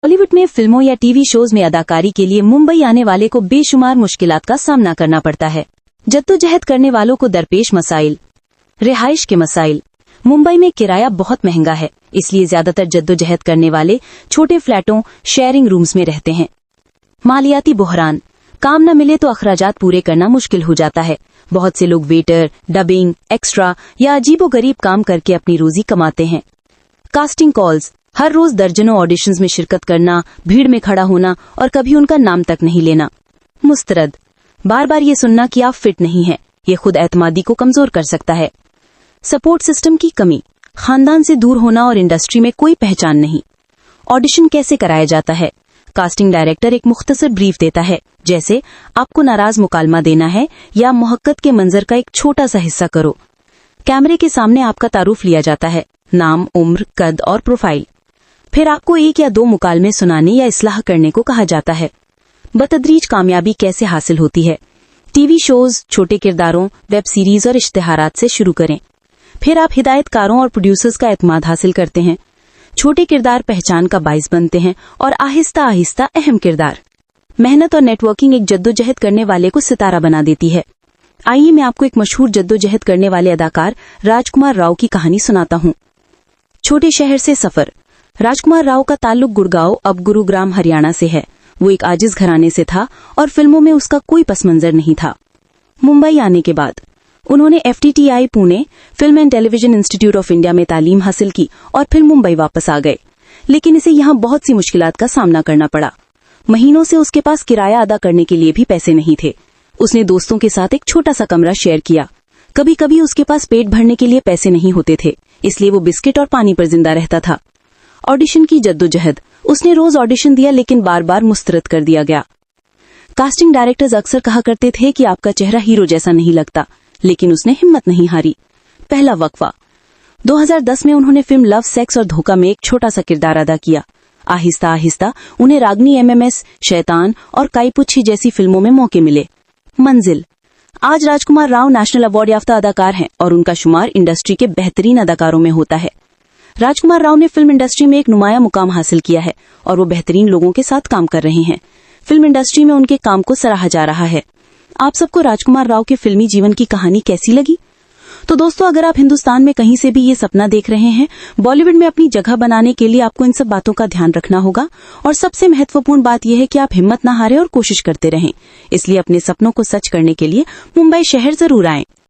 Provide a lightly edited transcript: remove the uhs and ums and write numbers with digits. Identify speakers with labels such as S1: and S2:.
S1: बॉलीवुड में फिल्मों या टीवी शोज में अदाकारी के लिए मुंबई आने वाले को बेशुमार मुश्किलात का सामना करना पड़ता है। जद्दोजहद करने वालों को दरपेश मसाइल। रिहाइश के मसाइल। मुंबई में किराया बहुत महंगा है, इसलिए ज्यादातर जद्दोजहद करने वाले छोटे फ्लैटों, शेयरिंग रूम्स में रहते हैं। मालियाती बुहरान। काम न मिले तो अखराजात पूरे करना मुश्किल हो जाता है। बहुत से लोग वेटर, डबिंग, एक्स्ट्रा या अजीबोगरीब काम करके अपनी रोजी कमाते हैं। Casting calls. हर रोज दर्जनों ऑडिशंस में शिरकत करना, भीड़ में खड़ा होना और कभी उनका नाम तक नहीं लेना। मुस्तरद। बार बार ये सुनना कि आप फिट नहीं हैं, ये खुद एतमादी को कमजोर कर सकता है। सपोर्ट सिस्टम की कमी। खानदान से दूर होना और इंडस्ट्री में कोई पहचान नहीं। ऑडिशन कैसे कराया जाता है? कास्टिंग डायरेक्टर एक मुख्तसर ब्रीफ देता है, जैसे आपको नाराज मुकालमा देना है या मुहक्कत के मंजर का एक छोटा सा हिस्सा करो। कैमरे के सामने आपका तारुफ लिया जाता है, नाम, उम्र, कद और प्रोफाइल। फिर आपको 1 या 2 मुकालमे सुनाने या इस्लाह करने को कहा जाता है। बतदरीज कामयाबी कैसे हासिल होती है? टीवी शोज, छोटे किरदारों, वेब सीरीज और इश्तिहारात से शुरू करें। फिर आप हिदायतकारों और प्रोड्यूसर्स का एतमाद हासिल करते हैं। छोटे किरदार पहचान का बाइस बनते हैं और आहिस्ता आहिस्ता अहम किरदार। मेहनत और नेटवर्किंग एक जद्दोजहद करने वाले को सितारा बना देती है। आइए मैं आपको एक मशहूर जद्दोजहद करने वाले अदाकार राजकुमार राव की कहानी सुनाता हूँ। छोटे शहर से सफर। राजकुमार राव का ताल्लुक गुड़गांव, अब गुरुग्राम, हरियाणा से है। वो एक आजिज घराने से था और फिल्मों में उसका कोई पसमंजर नहीं था। मुंबई आने के बाद उन्होंने FTTI Pune, film and television institute of India में तालीम हासिल की और फिर मुंबई वापस आ गए। लेकिन इसे यहाँ बहुत सी मुश्किलात का सामना करना पड़ा। महीनों से उसके पास किराया अदा करने के लिए भी पैसे नहीं थे। उसने दोस्तों के साथ एक छोटा सा कमरा शेयर किया। कभी कभी उसके पास पेट भरने के लिए पैसे नहीं होते थे, इसलिए वो बिस्किट और पानी पर जिंदा रहता था। ऑडिशन की जद्दोजहद। उसने रोज ऑडिशन दिया, लेकिन बार बार मुस्तरद कर दिया गया। कास्टिंग डायरेक्टर्स अक्सर कहा करते थे कि आपका चेहरा हीरो जैसा नहीं लगता, लेकिन उसने हिम्मत नहीं हारी। पहला वक्फा। 2010 में उन्होंने फिल्म लव, सेक्स और धोखा में एक छोटा सा किरदार अदा किया। आहिस्ता आहिस्ता उन्हें रागनी MMS, शैतान और काईपुच्छी जैसी फिल्मों में मौके मिले। मंजिल। आज राजकुमार राव नेशनल अवार्ड याफ्ता अदाकार हैं और उनका शुमार इंडस्ट्री के बेहतरीन अदाकारों में होता है। राजकुमार राव ने फिल्म इंडस्ट्री में एक नुमाया मुकाम हासिल किया है और वो बेहतरीन लोगों के साथ काम कर रहे हैं। फिल्म इंडस्ट्री में उनके काम को सराहा जा रहा है। आप सबको राजकुमार राव के फिल्मी जीवन की कहानी कैसी लगी? तो दोस्तों, अगर आप हिंदुस्तान में कहीं से भी ये सपना देख रहे हैं, बॉलीवुड में अपनी जगह बनाने के लिए आपको इन सब बातों का ध्यान रखना होगा। और सबसे महत्वपूर्ण बात यह है कि आप हिम्मत न हारें और कोशिश करते रहें। इसलिए अपने सपनों को सच करने के लिए मुंबई शहर जरूर आएं।